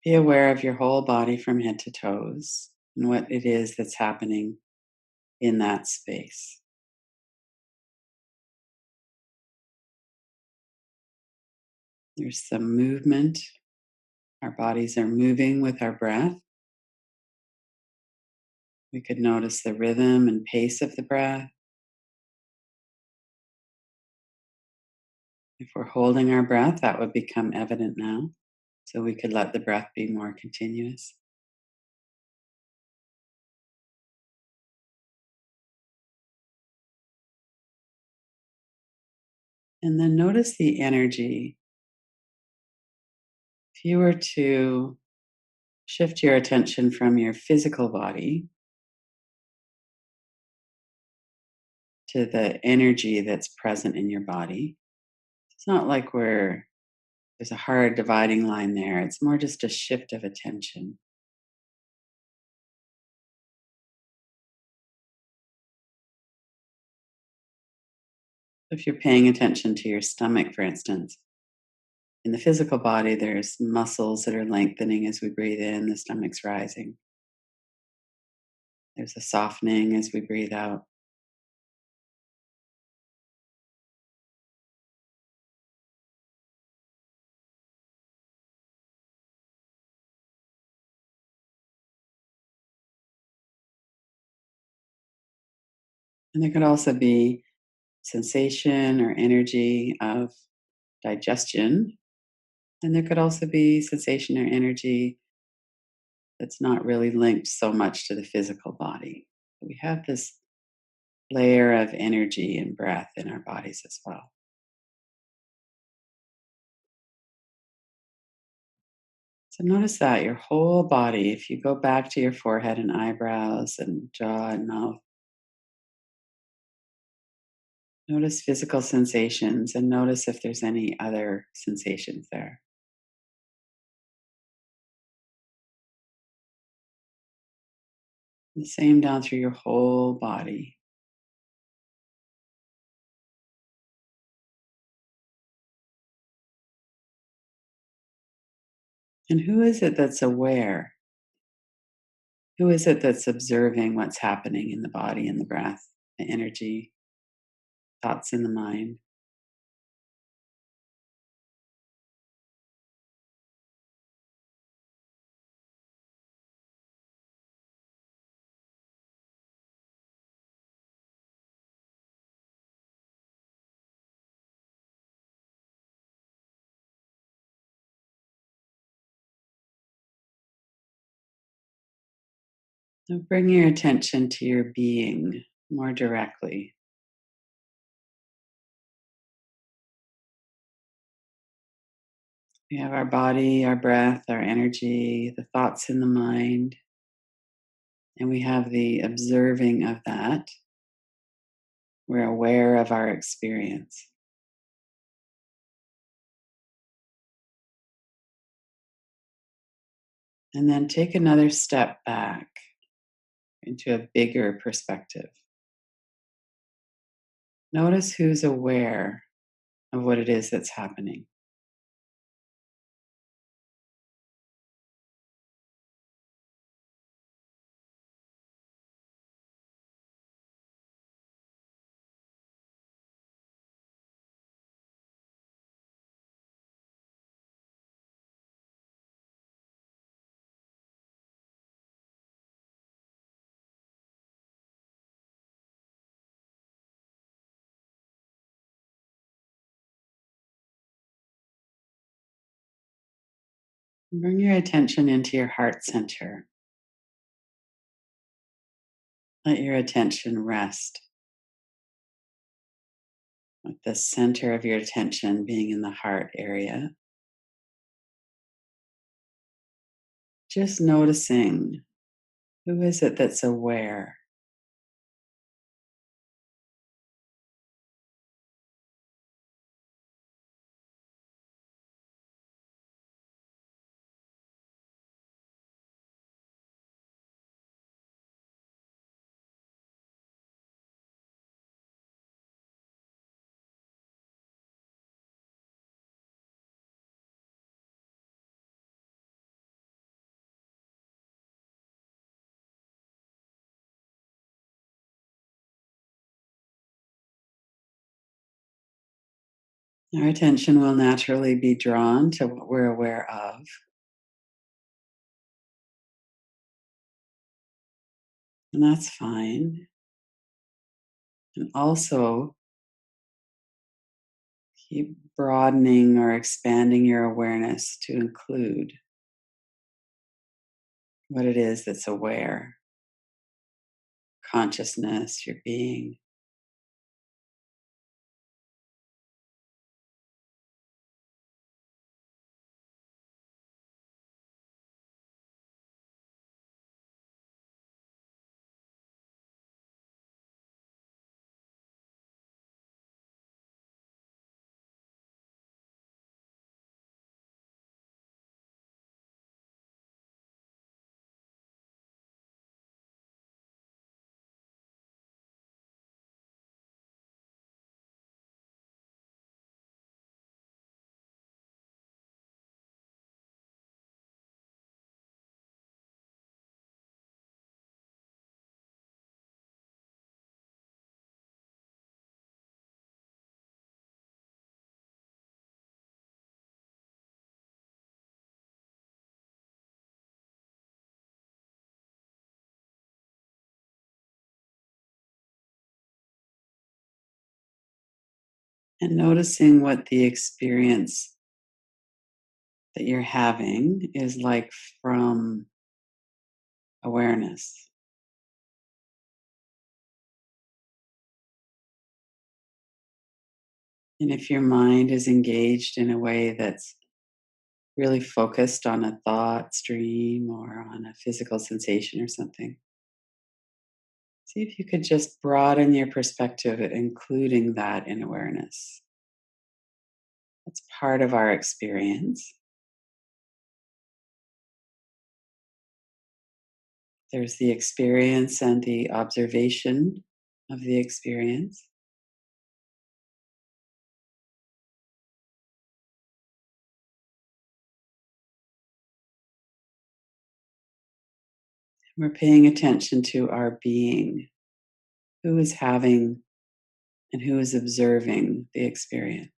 Be aware of your whole body from head to toes and what it is that's happening in that space. There's some movement. Our bodies are moving with our breath. We could notice the rhythm and pace of the breath. If we're holding our breath, that would become evident now. So we could let the breath be more continuous. And then notice the energy. If you were to shift your attention from your physical body to the energy that's present in your body, it's not like there's a hard dividing line there. It's more just a shift of attention. If you're paying attention to your stomach, for instance, in the physical body, there's muscles that are lengthening as we breathe in, the stomach's rising. There's a softening as we breathe out. And there could also be sensation or energy of digestion. And there could also be sensation or energy that's not really linked so much to the physical body. We have this layer of energy and breath in our bodies as well. So notice that your whole body, if you go back to your forehead and eyebrows and jaw and mouth, notice physical sensations and notice if there's any other sensations there. The same down through your whole body. And who is it that's aware? Who is it that's observing what's happening in the body and the breath, the energy, thoughts in the mind? So bring your attention to your being more directly. We have our body, our breath, our energy, the thoughts in the mind, and we have the observing of that. We're aware of our experience. And then take another step back into a bigger perspective. Notice who's aware of what it is that's happening. Bring your attention into your heart center. Let your attention rest with the center of your attention being in the heart area. Just noticing who is it that's aware. Our attention will naturally be drawn to what we're aware of, and that's fine. And also, keep broadening or expanding your awareness to include what it is that's aware, consciousness, your being. And noticing what the experience that you're having is like from awareness. And if your mind is engaged in a way that's really focused on a thought stream or on a physical sensation or something, see if you could just broaden your perspective, including that in awareness. That's part of our experience. There's the experience and the observation of the experience. We're paying attention to our being, who is having and who is observing the experience.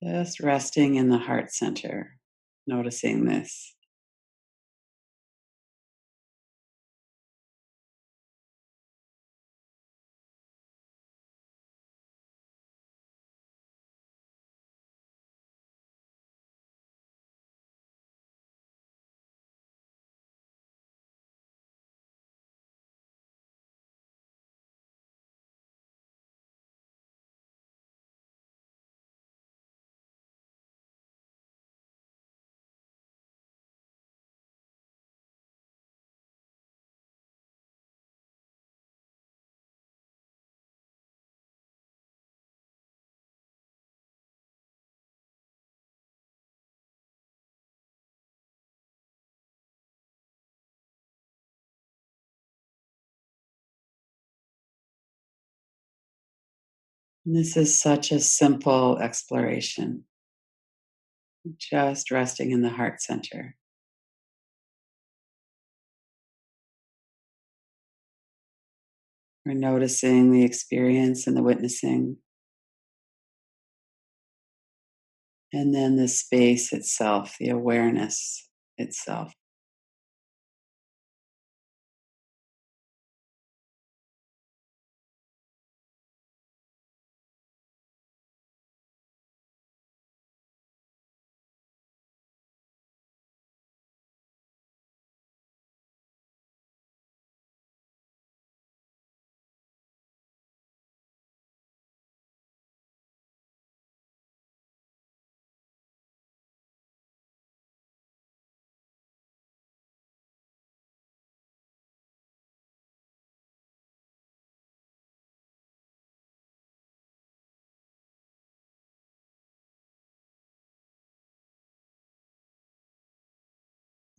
Just resting in the heart center, noticing this. And this is such a simple exploration, just resting in the heart center. We're noticing the experience and the witnessing, and then the space itself, the awareness itself.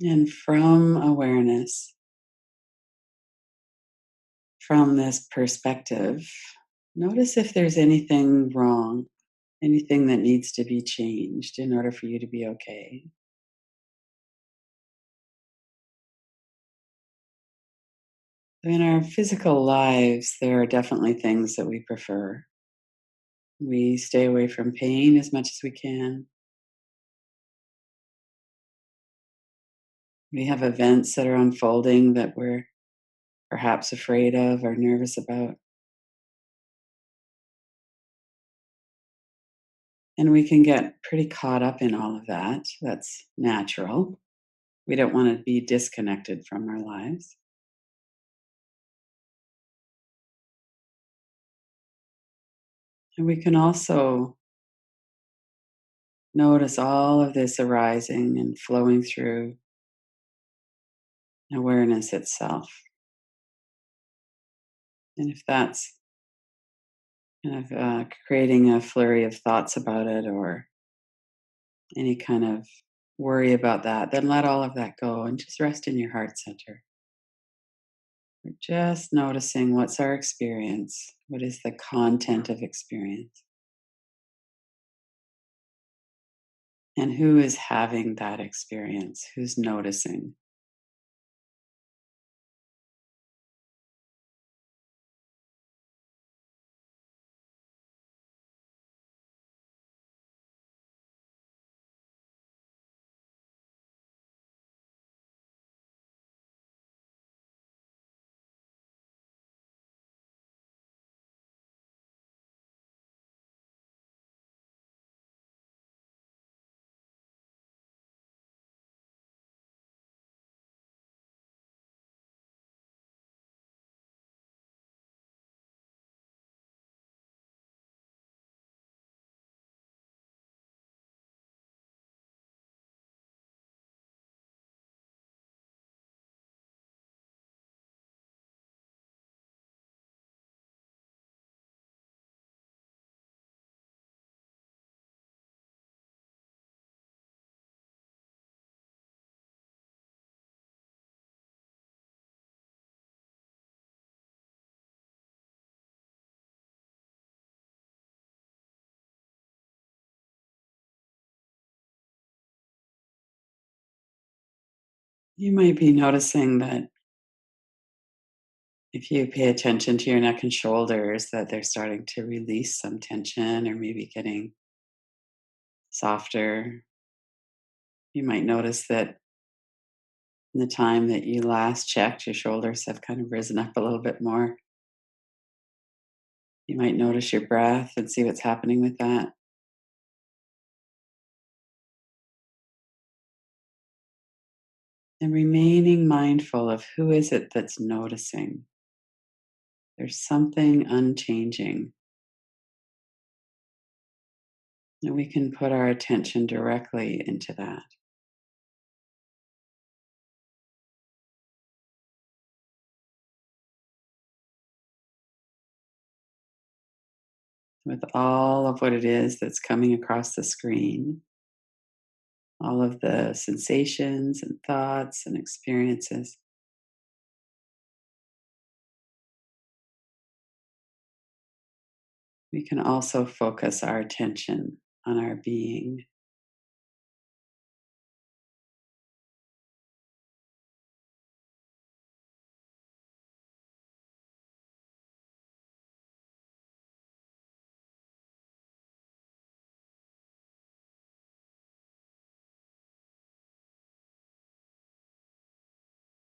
And from awareness, from this perspective, notice if there's anything wrong, anything that needs to be changed in order for you to be okay. In our physical lives, there are definitely things that we prefer. We stay away from pain as much as we can. We have events that are unfolding that we're perhaps afraid of or nervous about. And we can get pretty caught up in all of that. That's natural. We don't want to be disconnected from our lives. And we can also notice all of this arising and flowing through awareness itself. And if that's kind of creating a flurry of thoughts about it or any kind of worry about that, then let all of that go and just rest in your heart center. We're just noticing what's our experience, what is the content of experience, and who is having that experience, who's noticing. You might be noticing that if you pay attention to your neck and shoulders, that they're starting to release some tension or maybe getting softer. You might notice that in the time that you last checked, your shoulders have kind of risen up a little bit more. You might notice your breath and see what's happening with that. And remaining mindful of who is it that's noticing. There's something unchanging. And we can put our attention directly into that. With all of what it is that's coming across the screen, all of the sensations and thoughts and experiences. We can also focus our attention on our being.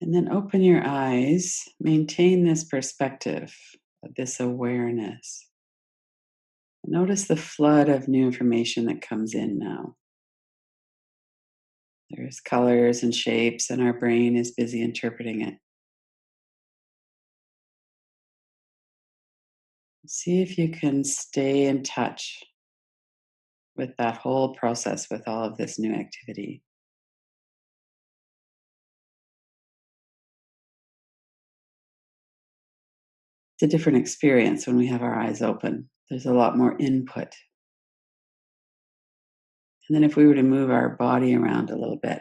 And then open your eyes, maintain this perspective, this awareness. Notice the flood of new information that comes in now. There's colors and shapes, and our brain is busy interpreting it. See if you can stay in touch with that whole process, with all of this new activity. It's a different experience when we have our eyes open. There's a lot more input. And then if we were to move our body around a little bit,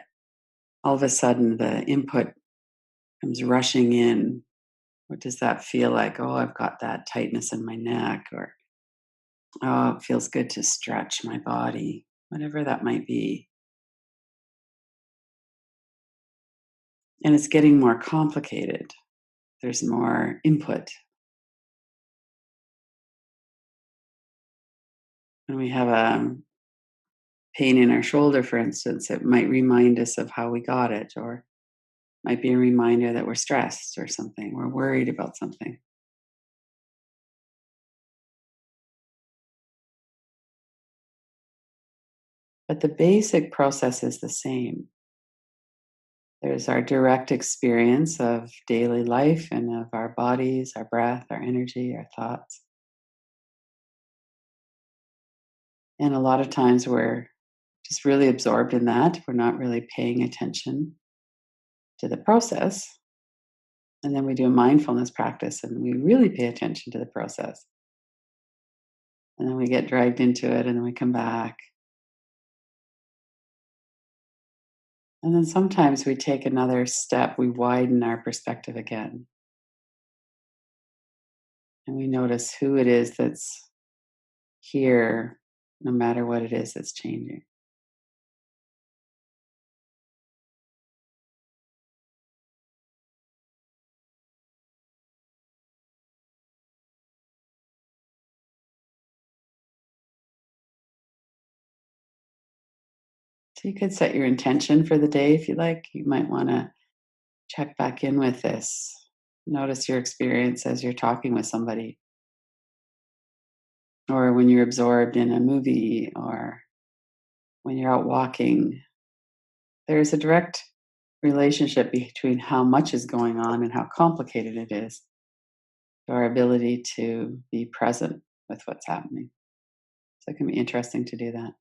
all of a sudden the input comes rushing in. What does that feel like? Oh, I've got that tightness in my neck, or oh, it feels good to stretch my body, whatever that might be. And it's getting more complicated. there's more input. When we have a pain in our shoulder, for instance, it might remind us of how we got it, or might be a reminder that we're stressed or something, we're worried about something. But the basic process is the same. There's our direct experience of daily life and of our bodies, our breath, our energy, our thoughts. And a lot of times we're just really absorbed in that. We're not really paying attention to the process. And then we do a mindfulness practice and we really pay attention to the process. And then we get dragged into it and then we come back. And then sometimes we take another step, we widen our perspective again. And we notice who it is that's here, no matter what it is that's changing. So you could set your intention for the day if you like. You might want to check back in with this. Notice your experience as you're talking with somebody, or when you're absorbed in a movie, or when you're out walking. There's a direct relationship between how much is going on and how complicated it is to our ability to be present with what's happening. So it can be interesting to do that.